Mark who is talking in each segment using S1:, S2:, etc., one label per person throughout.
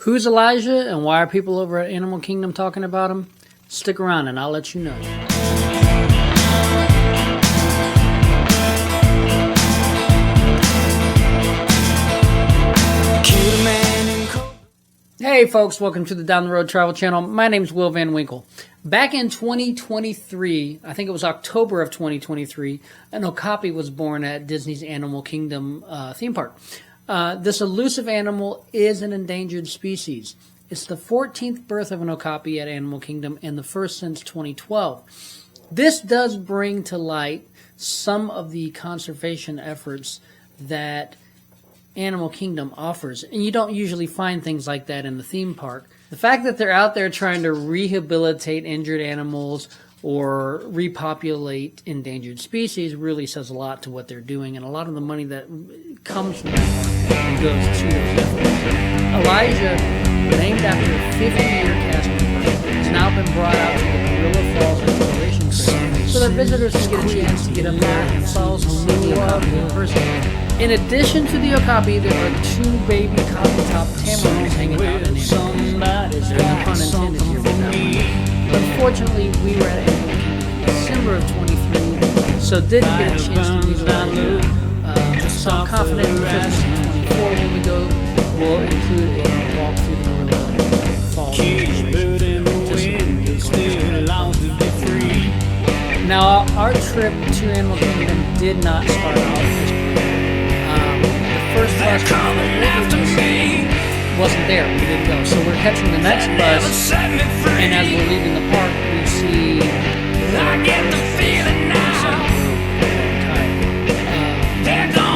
S1: Who's Elijah and why are people over at Animal Kingdom talking about him? Stick around and I'll let you know. Hey folks, welcome to the Down the Road Travel Channel. My name's Will Van Winkle. Back in 2023, I think it was October of 2023, an okapi was born at Disney's Animal Kingdom theme park. This elusive animal is an endangered species. It's the 14th birth of an okapi at Animal Kingdom and the first since 2012. This does bring to light some of the conservation efforts that Animal Kingdom offers, and you don't usually find things like that in the theme park. The fact that they're out there trying to rehabilitate injured animals or repopulate endangered species really says a lot to what they're doing, and a lot of the money that comes from that goes to those efforts. Elijah, named after a 50-year cast member, has now been brought out to the Gorilla Falls Exploration Trail so that visitors can get a chance to get up there and follow some mini okapi in person. In addition to the okapi, there are two baby cotton-top tamarins hanging out in Animal Kingdom. There's no pun intended here with that one. Unfortunately, we were at Animal Kingdom in December of 23, so didn't get a chance to meet Elijah. So I'm confident in Christmas of 24 when we go, we'll include a walk through the Gorilla Falls Exploration Trail. Now, our trip to Animal Kingdom did not start off as planned. The first bus wasn't there. We didn't go. So we're catching the next bus, and as we're leaving the park, we see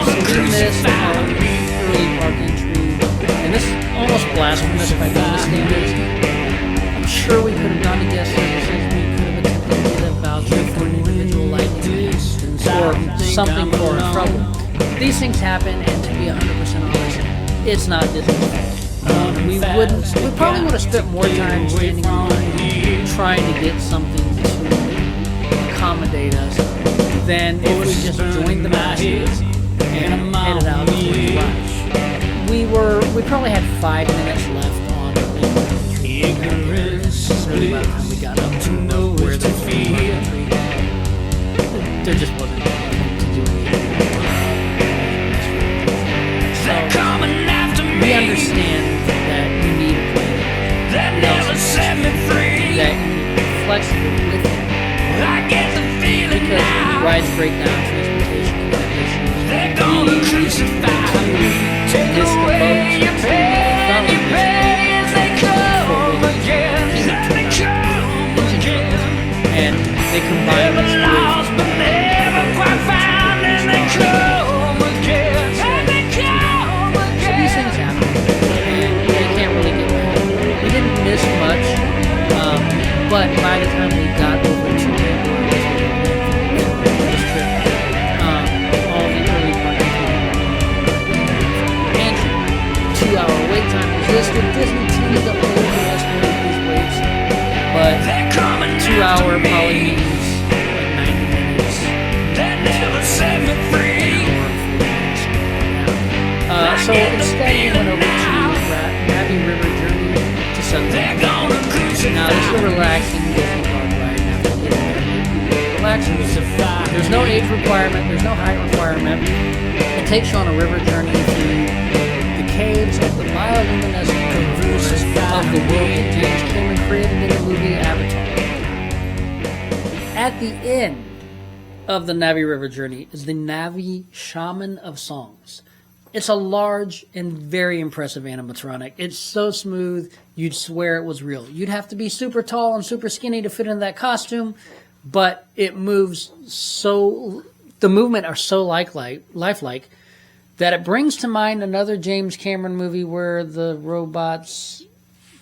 S1: so we missed our early park entry, and this is almost blasphemous by Disney standards. I'm sure we could have gone to guest services. We could have attempted to get a voucher for an individual lightning or something for our trouble. These things happen, and to be 100% honest, it's not Disney's fault. We probably would have spent more time standing in line trying to get something to accommodate us than if we just joined the masses and headed out to the rush. We probably had 5 minutes left on the entry. Really, by the time we got up to where there was entry, there just wasn't anything to do anything. So we understand that you need a plan. We also understand that you need to be flexible with it. Because rides break down, transportation can have issues. We used to miss the and they combine this with much, but by the time we got over to this trip, all the early park entry, 2-hour wait time existed. Disney tended to overestimate these waits, but 2-hour probably means like 90 minutes. So instead we went over to Navi River Journey to Sunset. Now this is a relaxing Disney park ride after getting there. Relaxing. There's no age requirement, there's no height requirement. It takes you on a river journey through the caves of the bioluminescent rivers of the world that James Cameron created in the movie Avatar. At the end of the Navi River journey is the Navi Shaman of Songs. It's a large and very impressive animatronic. It's so smooth, you'd swear it was real. You'd have to be super tall and super skinny to fit into that costume, but it moves so... The movement are so lifelike that it brings to mind another James Cameron movie where the robots,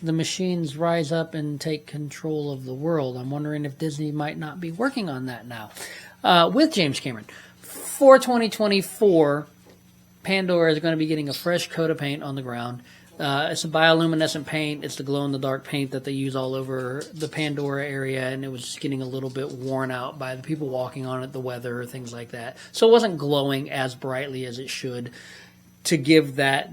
S1: the machines rise up and take control of the world. I'm wondering if Disney might not be working on that now with James Cameron. For 2024... Pandora is going to be getting a fresh coat of paint on the ground. It's a bioluminescent paint. It's the glow-in-the-dark paint that they use all over the Pandora area, and it was just getting a little bit worn out by the people walking on it, the weather, things like that. So it wasn't glowing as brightly as it should to give that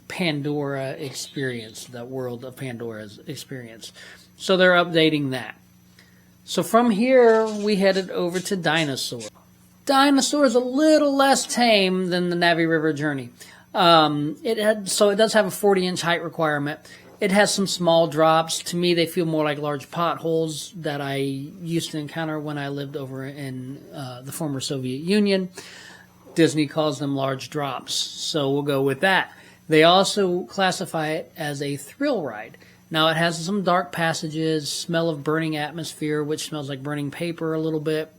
S1: Pandora experience, that world of Pandora's experience. So they're updating that. So from here, we headed over to Dinosaur. Dinosaur is a little less tame than the Navi River Journey. It does have a 40-inch height requirement. It has some small drops. To me, they feel more like large potholes that I used to encounter when I lived over in the former Soviet Union. Disney calls them large drops, so we'll go with that. They also classify it as a thrill ride. Now, it has some dark passages, smell of burning atmosphere, which smells like burning paper a little bit.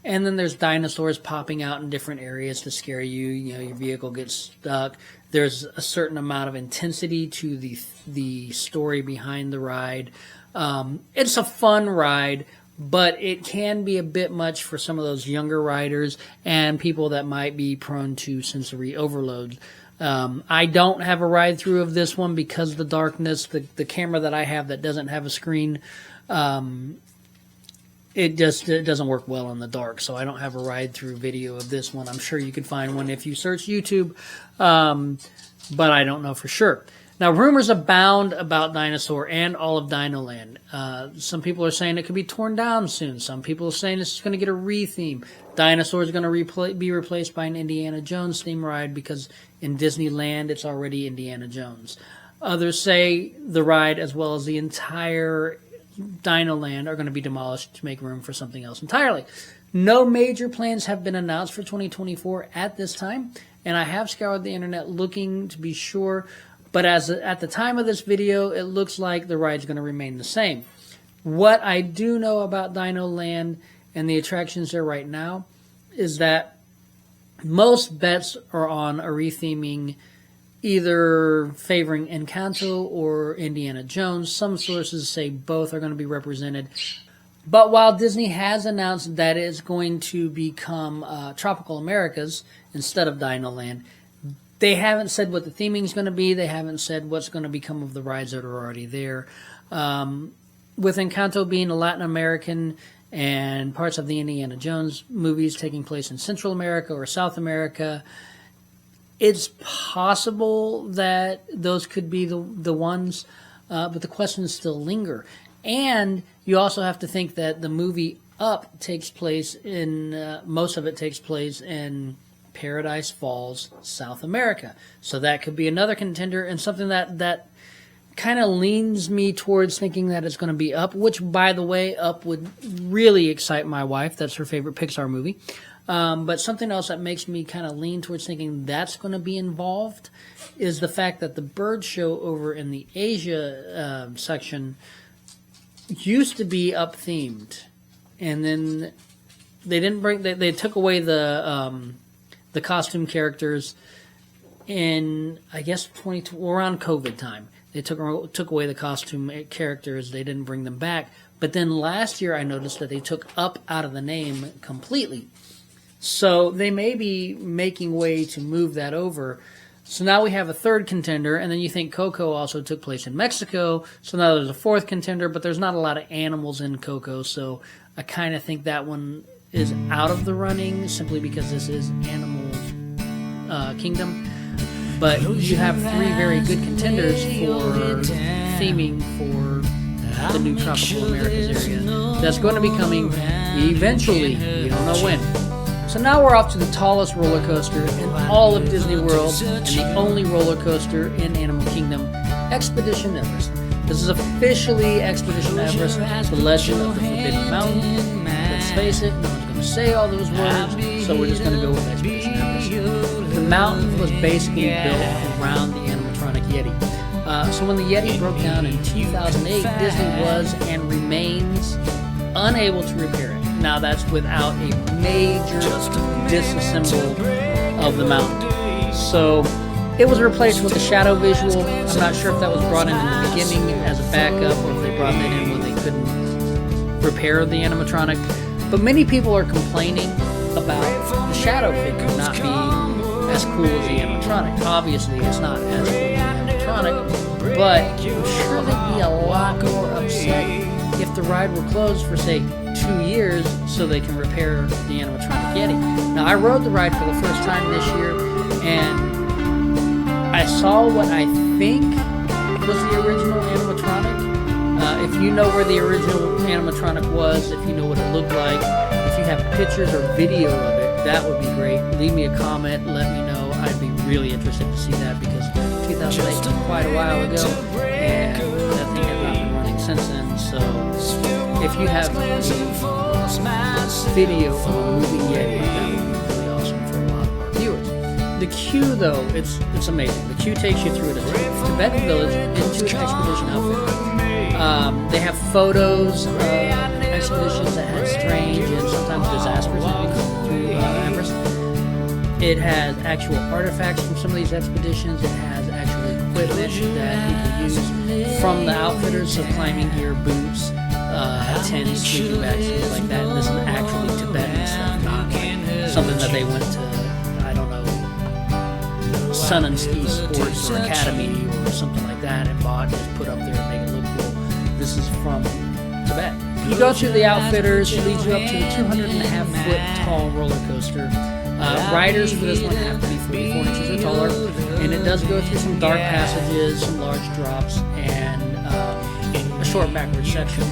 S1: And then there's dinosaurs popping out in different areas to scare you. You know, your vehicle gets stuck. There's a certain amount of intensity to the story behind the ride. It's a fun ride, but it can be a bit much for some of those younger riders and people that might be prone to sensory overload. I don't have a ride through of this one because of the darkness. The camera that I have that doesn't have a screen, it doesn't work well in the dark, so I don't have a ride through video of this one. I'm sure you can find one if you search YouTube, but I don't know for sure. Now, rumors abound about Dinosaur and all of DinoLand. Some people are saying it could be torn down soon. Some people are saying it's going to get a re-theme. Dinosaur is going to be replaced by an Indiana Jones theme ride because in Disneyland it's already Indiana Jones. Others say the ride, as well as the entire DinoLand, are going to be demolished to make room for something else entirely. No major plans have been announced for 2024 at this time, and I have scoured the internet looking to be sure. But at the time of this video, it looks like the ride's going to remain the same. What I do know about DinoLand and the attractions there right now is that most bets are on a retheming, either favoring Encanto or Indiana Jones. Some sources say both are going to be represented. But while Disney has announced that it's going to become Tropical Americas instead of DinoLand, they haven't said what the theming is going to be. They haven't said what's going to become of the rides that are already there. With Encanto being a Latin American and parts of the Indiana Jones movies taking place in Central America or South America, it's possible that those could be the ones, but the questions still linger. And you also have to think that the movie Up takes place in, most of it takes place in Paradise Falls, South America. So that could be another contender and something that kind of leans me towards thinking that it's going to be Up, which, by the way, Up would really excite my wife. That's her favorite Pixar movie. But something else that makes me kind of lean towards thinking that's going to be involved is the fact that the bird show over in the Asia section used to be Up themed, and then they didn't bring. They took away the costume characters in, I guess, around COVID time. They took away the costume characters. They didn't bring them back. But then last year I noticed that they took Up out of the name completely. So they may be making way to move that over. So now we have a third contender, and then you think Coco also took place in Mexico. So now there's a fourth contender, but there's not a lot of animals in Coco. So I kind of think that one is out of the running simply because this is Animal Kingdom. But you have three very good contenders for theming for the new Tropical Americas area. That's going to be coming eventually. We don't know when. So now we're off to the tallest roller coaster in all of Disney World and the only roller coaster in Animal Kingdom, Expedition Everest. This is officially Expedition Everest, the legend of the Forbidden Mountain. Let's face it, no one's going to say all those words, so we're just going to go with Expedition Everest. The mountain was basically built around the animatronic Yeti. So when the Yeti broke down in 2008, Disney was and remains unable to repair it. Now that's without a major disassemble of the mountain. So it was replaced with a shadow visual. I'm not sure if that was brought in the beginning as a backup or if they brought that in when they couldn't repair the animatronic. But many people are complaining about the shadow figure not being as cool as the animatronic. Obviously, it's not as cool as the animatronic, but I'm sure they'd be a lot more upset if the ride were closed for, say, 2 years so they can repair the animatronic Yeti. Now, I rode the ride for the first time this year, and I saw what I think was the original animatronic. If you know where the original animatronic was, if you know what it looked like, if you have pictures or video of it, that would be great. Leave me a comment, let me know. I'd be really interested to see that because 2008 was quite a while ago, and that thing has not been running since then. So if you have a video of a moving Yeti, that would be really awesome for a lot of our viewers. The queue, though, it's amazing. The queue takes you through a Tibetan village into an expedition outfit. They have photos of expeditions that had strange and sometimes disastrous endings through Everest. It has actual artifacts from some of these expeditions. It has actual equipment that people use from the outfitters, so climbing gear, boots, tents, sleeping bags, things like that. And this is actually Tibetan stuff, not like something that they went to, I don't know, Sun and Ski Sports or Academy or something like that and bought and just put up there and make it look cool. This is from Tibet. You go through the outfitters, it leads you up to the 200.5-foot tall roller coaster. Riders for this one have to be 44 inches or taller, and it does go through some dark passages, some large drops, and a short backward section.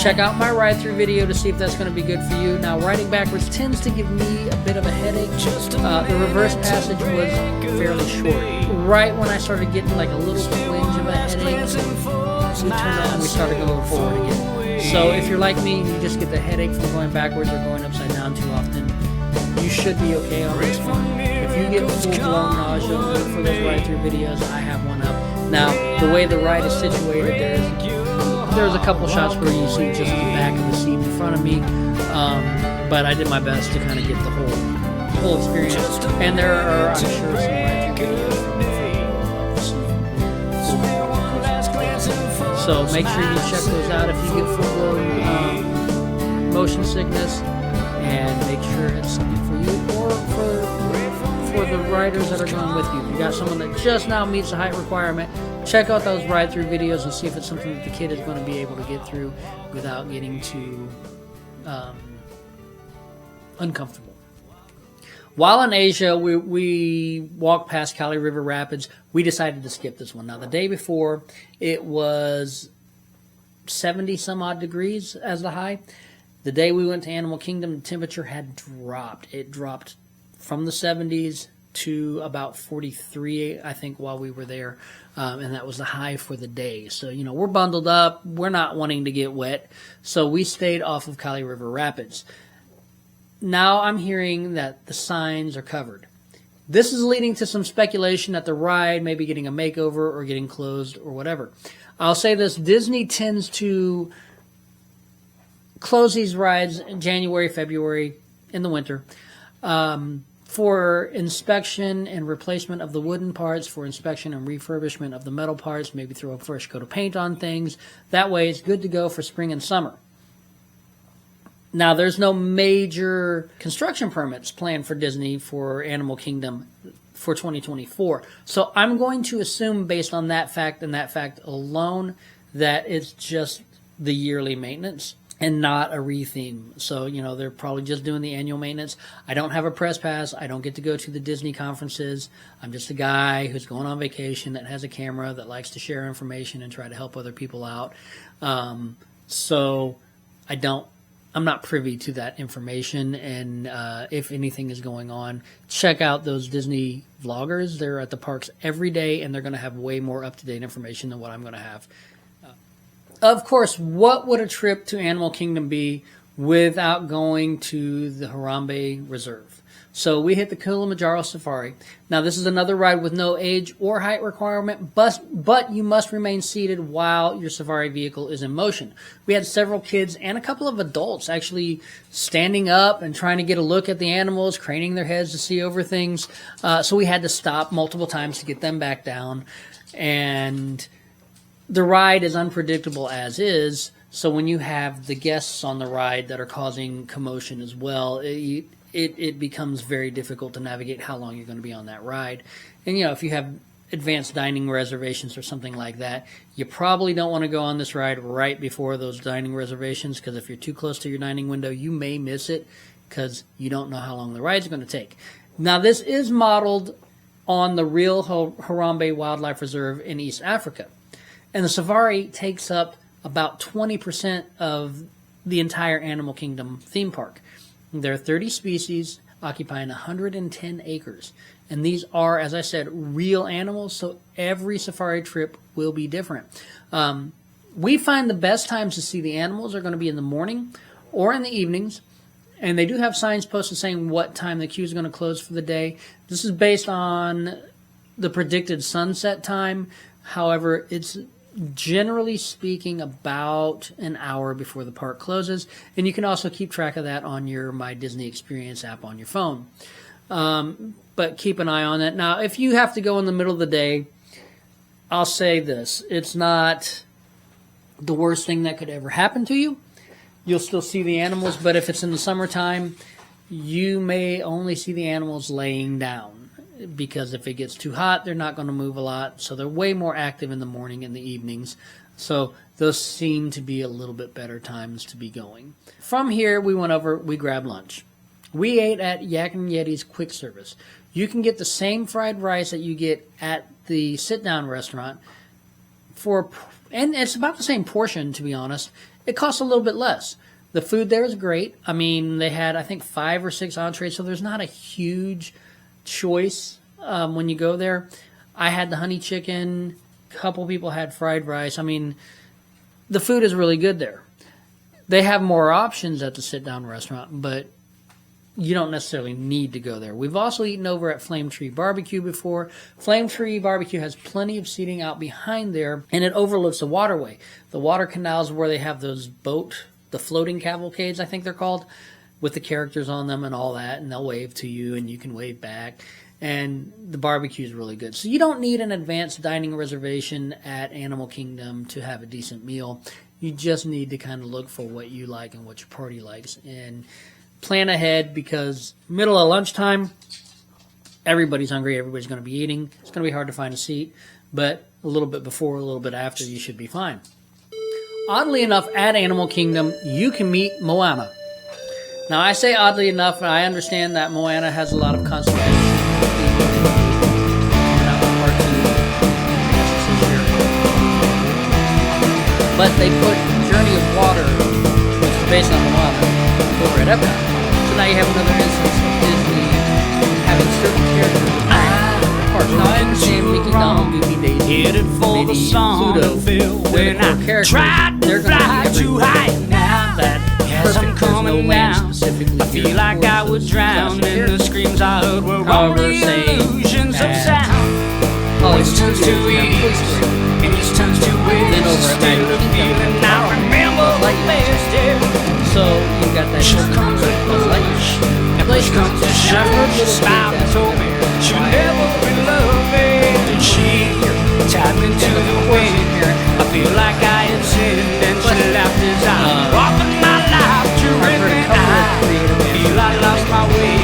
S1: Check out my ride-through video to see if that's going to be good for you. Now, riding backwards tends to give me a bit of a headache. The reverse passage was fairly short. Right when I started getting like a little twinge of a headache, we turned on and we started going forward again. So if you're like me and you just get the headache from going backwards or going upside down too often, you should be okay on this one. If you get full-blown nausea, look for those ride-through videos. I have one up. Now, the way the ride is situated, there's a couple shots where you see just the back of the seat in front of me, but I did my best to kind of get the whole experience. And there are, I'm sure, some ride-through videos from so make sure you check those out if you get full-blown motion sickness, and make sure it's something for you or for the riders that are going with you. If you got someone that just now meets the height requirement, check out those ride-through videos and see if it's something that the kid is going to be able to get through without getting too uncomfortable. While in Asia, we walked past Kali River Rapids. We decided to skip this one. Now, the day before, it was 70-some-odd degrees as the high. The day we went to Animal Kingdom, the temperature had dropped. It dropped from the 70s to about 43, I think, while we were there. And that was the high for the day. So, you know, we're bundled up. We're not wanting to get wet. So we stayed off of Kali River Rapids. Now I'm hearing that the signs are covered. This is leading to some speculation that the ride may be getting a makeover or getting closed or whatever. I'll say this, Disney tends to close these rides in January, February, in the winter, for inspection and replacement of the wooden parts, for inspection and refurbishment of the metal parts, maybe throw a fresh coat of paint on things. That way it's good to go for spring and summer. Now, there's no major construction permits planned for Disney for Animal Kingdom for 2024. So I'm going to assume, based on that fact and that fact alone, that it's just the yearly maintenance and not a re-theme. So, you know, they're probably just doing the annual maintenance. I don't have a press pass. I don't get to go to the Disney conferences. I'm just a guy who's going on vacation that has a camera that likes to share information and try to help other people out. So I'm not privy to that information, and if anything is going on, check out those Disney vloggers. They're at the parks every day, and they're going to have way more up-to-date information than what I'm going to have. Of course, what would a trip to Animal Kingdom be without going to the Harambe Reserve? So we hit the Kilimanjaro Safari. Now, this is another ride with no age or height requirement, but you must remain seated while your safari vehicle is in motion. We had several kids and a couple of adults actually standing up and trying to get a look at the animals, craning their heads to see over things. So we had to stop multiple times to get them back down. And the ride is unpredictable as is. So when you have the guests on the ride that are causing commotion as well, it becomes very difficult to navigate how long you're going to be on that ride. And, you know, if you have advanced dining reservations or something like that, you probably don't want to go on this ride right before those dining reservations, because if you're too close to your dining window, you may miss it because you don't know how long the ride's going to take. Now, this is modeled on the real Harambe Wildlife Reserve in East Africa. And the safari takes up about 20% of the entire Animal Kingdom theme park. There are 30 species occupying 110 acres. And these are, as I said, real animals, so every safari trip will be different. We find the best times to see the animals are going to be in the morning or in the evenings. And they do have signs posted saying what time the queue is going to close for the day. This is based on the predicted sunset time. However, it's generally speaking about an hour before the park closes. And you can also keep track of that on your My Disney Experience app on your phone. But keep an eye on that. Now, if you have to go in the middle of the day, I'll say this. It's not the worst thing that could ever happen to you. You'll still see the animals, but if it's in the summertime, you may only see the animals laying down, because if it gets too hot, they're not going to move a lot. So they're way more active in the morning and the evenings. So those seem to be a little bit better times to be going. From here, we went over, we grabbed lunch. We ate at Yak and Yeti's quick service. You can get the same fried rice that you get at the sit-down restaurant and it's about the same portion, to be honest. It costs a little bit less. The food there is great. I mean, they had, I think, 5 or 6 entrees, so there's not a huge choice when you go there. I had the honey chicken. A couple people had fried rice. I mean, the food is really good there. They have more options at the sit-down restaurant, but you don't necessarily need to go there. We've also eaten over at Flame Tree Barbecue before. Flame Tree Barbecue has plenty of seating out behind there, and it overlooks the waterway. The water canals where they have those the floating cavalcades, I think they're called, with the characters on them and all that, and they'll wave to you, and you can wave back. And the barbecue is really good. So you don't need an advanced dining reservation at Animal Kingdom to have a decent meal. You just need to kind of look for what you like and what your party likes, and plan ahead, because middle of lunchtime, everybody's hungry, everybody's going to be eating. It's going to be hard to find a seat, but a little bit before, a little bit after, you should be fine. Oddly enough, at Animal Kingdom, you can meet Moana. Now, I say oddly enough, I understand that Moana has a lot of conservation. But they put Journey of Water, which is based on Moana, over at Epcot. So now you have another instance of Disney having certain characters in parks. Now I understand Mickey, Donald, Goofy, Daisy, Minnie, Pluto, they're the core characters. They're going to be everywhere. That perfect, there's no land specifically.
S2: I feel like I would drown in the screams I heard were only illusions of sound. Always turns to east, and east turns to west. Still a feeling I remember the best.
S1: So you've got that
S2: Sure comes a push, and push comes a shove. She smiled and told me she'll never be loving. And she tied me to the wind. I feel like I had sinned, and she laughed as I offered my life to rip. And I feel I lost my way.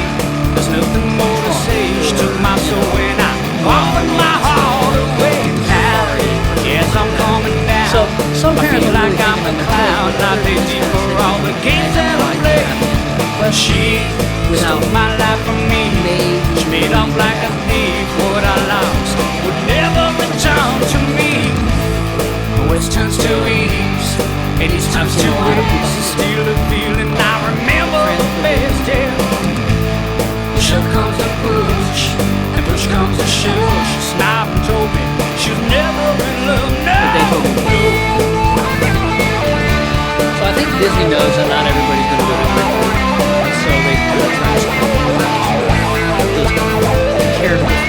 S2: There's nothing more to say. She took my soul when I offered my heart away. Now, yes, I'm coming down.
S1: So some parents
S2: feel like I'm a clown. I pay deep for all the games that I play. But she stole my life from me. She made off like a thief. What I lost would never return to me. West turns to east, and east turns to west. Still a feeling I remember the best. Yeah. Shove comes the push, and push comes the shove. She smiled and told me she'll never be loved. No.
S1: So I think Disney knows that not everybody's going to go to Epcot. So they put those characters.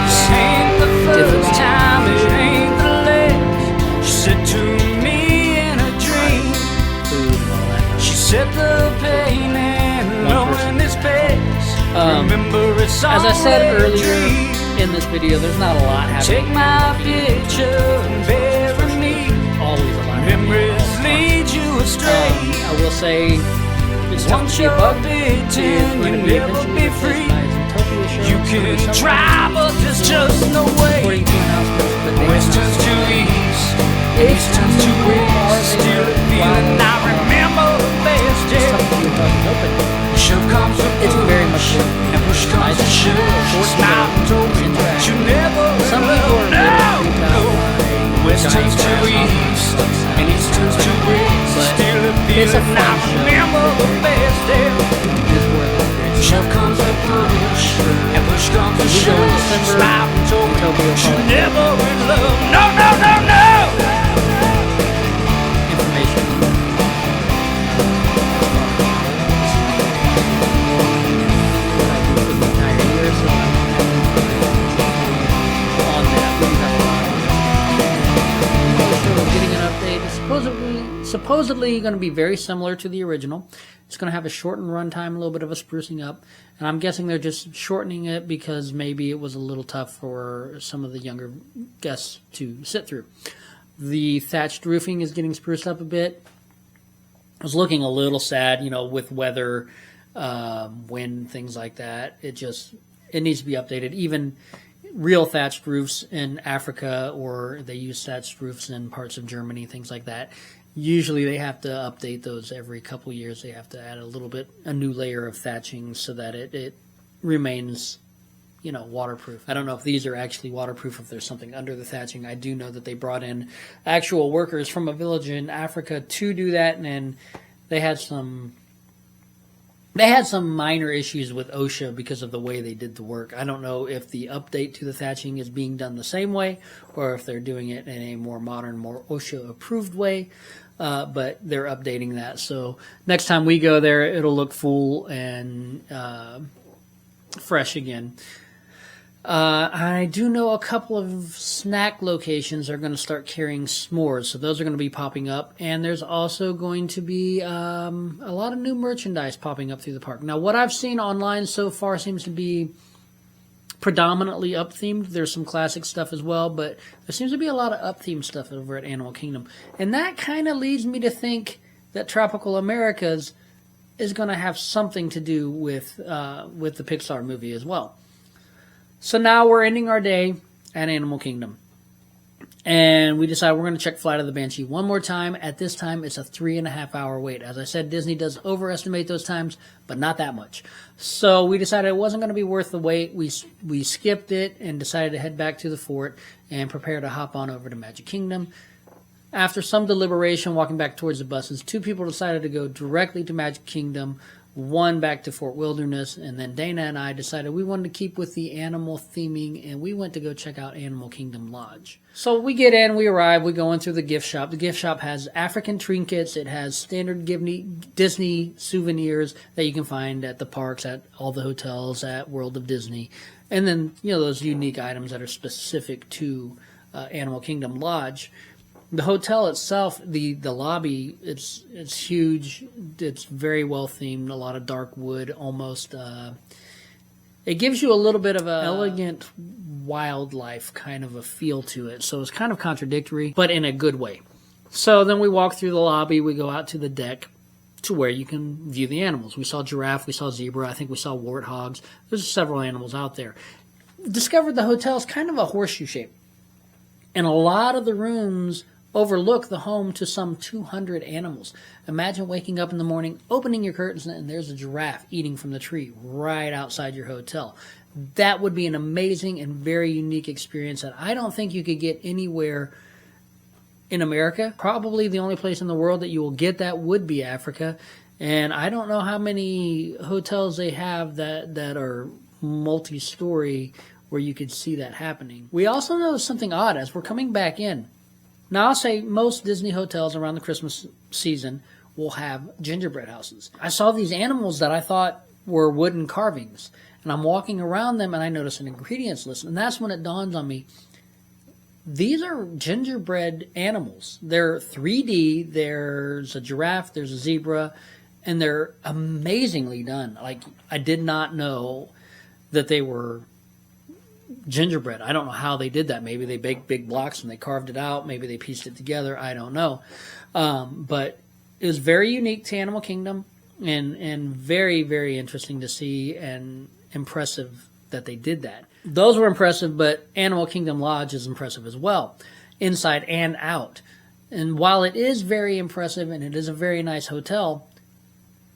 S2: This ain't the first time, it ain't the last. She said to me in a dream. She said the pain and loneliness pays. Remember it's all
S1: as I said
S2: a
S1: earlier
S2: dream.
S1: in this video, there's not a lot happening.
S2: Take my picture and bury me.
S1: Always a lot happening.
S2: Memories lead you astray.
S1: I will say, it's tough to be a bug. It's going to be eventually replaced by Zootopia show.
S2: You can try, but there's just no way.
S1: According to announcements, but they
S2: West turns to east, east turns to west. Still a feeling I remember the best. Yeah.
S1: but
S2: Sure comes a
S1: it's very much
S2: push, and push comes to shove. She smiled and told me that you never
S1: some
S2: will
S1: people
S2: love.
S1: are
S2: No,
S1: no.
S2: West turns to east, and east turns to west.
S1: But
S2: Still a
S1: it's a
S2: feeling
S1: fun
S2: I
S1: show.
S2: remember the best day.
S1: It's worth it.
S2: Sure comes a push, and push comes to
S1: We go in
S2: shove.
S1: December,
S2: Smiled and told me
S1: Tokyo
S2: that you
S1: Park.
S2: never will love. No, no, no, no.
S1: Information. Supposedly going to be very similar to the original. It's going to have a shortened runtime, a little bit of a sprucing up, and I'm guessing they're just shortening it because maybe it was a little tough for some of the younger guests to sit through. The thatched roofing is getting spruced up a bit. It was looking a little sad, with weather, wind, things like that. It needs to be updated. Even real thatched roofs in Africa, or they use thatched roofs in parts of Germany, things like that. Usually they have to update those every couple years. They have to add a new layer of thatching so that it remains, waterproof. I don't know if these are actually waterproof, if there's something under the thatching. I do know that they brought in actual workers from a village in Africa to do that, and then they had some minor issues with OSHA because of the way they did the work. I don't know if the update to the thatching is being done the same way or if they're doing it in a more modern, more OSHA-approved way, but they're updating that. So next time we go there, it'll look full and fresh again. I do know a couple of snack locations are going to start carrying s'mores, so those are going to be popping up. And there's also going to be a lot of new merchandise popping up through the park. Now, what I've seen online so far seems to be predominantly up-themed. There's some classic stuff as well, but there seems to be a lot of up-themed stuff over at Animal Kingdom. And that kind of leads me to think that Tropical Americas is going to have something to do with the Pixar movie as well. So now we're ending our day at Animal Kingdom. And we decided we're going to check Flight of the Banshee one more time. At this time, it's a 3.5-hour wait. As I said, Disney does overestimate those times, but not that much. So we decided it wasn't going to be worth the wait. We skipped it and decided to head back to the fort and prepare to hop on over to Magic Kingdom. After some deliberation, walking back towards the buses, 2 people decided to go directly to Magic Kingdom, 1 back to Fort Wilderness, and then Dana and I decided we wanted to keep with the animal theming, and we went to go check out Animal Kingdom Lodge. So we get in, we arrive, we go in through the gift shop. The gift shop has African trinkets, it has standard Disney souvenirs that you can find at the parks, at all the hotels, at World of Disney, and then those unique items that are specific to Animal Kingdom Lodge. The hotel itself, the lobby, it's huge. It's very well themed. A lot of dark wood, almost. It gives you a little bit of a elegant wildlife kind of a feel to it. So it's kind of contradictory, but in a good way. So then we walk through the lobby. We go out to the deck to where you can view the animals. We saw giraffe. We saw zebra. I think we saw warthogs. There's several animals out there. Discovered the hotel's kind of a horseshoe shape, and a lot of the rooms overlook the home to some 200 animals. Imagine waking up in the morning, opening your curtains, and there's a giraffe eating from the tree right outside your hotel. That would be an amazing and very unique experience that I don't think you could get anywhere in America. Probably the only place in the world that you will get that would be Africa. And I don't know how many hotels they have that are multi-story where you could see that happening. We also noticed something odd as we're coming back in. Now, I'll say most Disney hotels around the Christmas season will have gingerbread houses. I saw these animals that I thought were wooden carvings, and I'm walking around them, and I notice an ingredients list, and that's when it dawns on me, these are gingerbread animals. They're 3D, there's a giraffe, there's a zebra, and they're amazingly done. Like, I did not know that they were gingerbread. I don't know how they did that. Maybe they baked big blocks and they carved it out. Maybe they pieced it together. I don't know. But it was very unique to Animal Kingdom and very, very interesting to see and impressive that they did that. Those were impressive, but Animal Kingdom Lodge is impressive as well, inside and out. And while it is very impressive and it is a very nice hotel,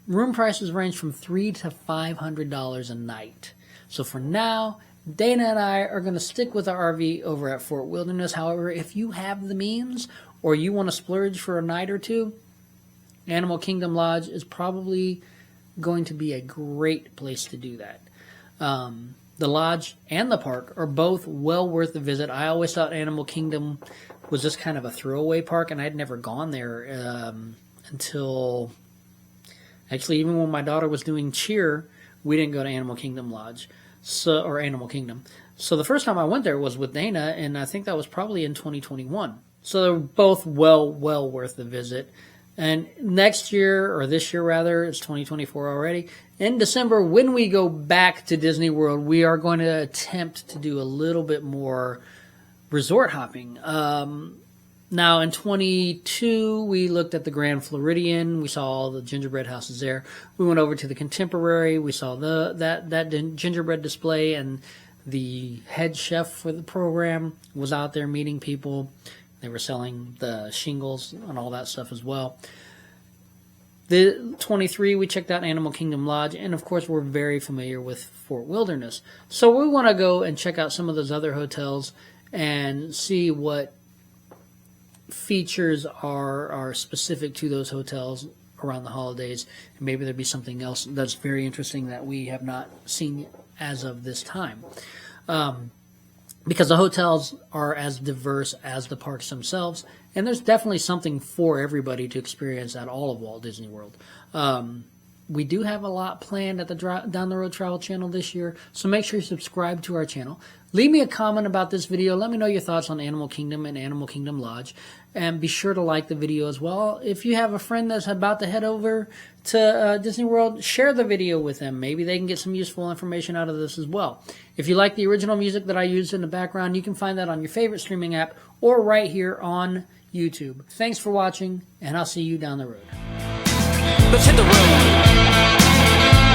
S1: room prices range from $300 to $500 a night. So for now, Dana and I are going to stick with our RV over at Fort Wilderness. However, if you have the means or you want to splurge for a night or two, Animal Kingdom Lodge is probably going to be a great place to do that. The lodge and the park are both well worth the visit. I always thought Animal Kingdom was just kind of a throwaway park, and I'd never gone there until, actually, even when my daughter was doing cheer, we didn't go to Animal Kingdom Lodge, or Animal Kingdom. So the first time I went there was with Dana, and I think that was probably in 2021. So they're both well worth the visit. And next year, or this year rather, it's 2024 already, in December, when we go back to Disney World, we are going to attempt to do a little bit more resort hopping. Now, in 22, we looked at the Grand Floridian. We saw all the gingerbread houses there. We went over to the Contemporary. We saw that gingerbread display, and the head chef for the program was out there meeting people. They were selling the shingles and all that stuff as well. The 23, we checked out Animal Kingdom Lodge, and of course we're very familiar with Fort Wilderness. So we want to go and check out some of those other hotels and see what features are specific to those hotels around the holidays. And maybe there'll be something else that's very interesting that we have not seen as of this time. Because the hotels are as diverse as the parks themselves, and there's definitely something for everybody to experience at all of Walt Disney World. We do have a lot planned at the Down the Road Travel channel this year, so make sure you subscribe to our channel. Leave me a comment about this video. Let me know your thoughts on Animal Kingdom and Animal Kingdom Lodge, and be sure to like the video as well. If you have a friend that's about to head over to Disney World, share the video with them. Maybe they can get some useful information out of this as well. If you like the original music that I used in the background, you can find that on your favorite streaming app or right here on YouTube. Thanks for watching, and I'll see you down the road.
S2: Let's hit the road.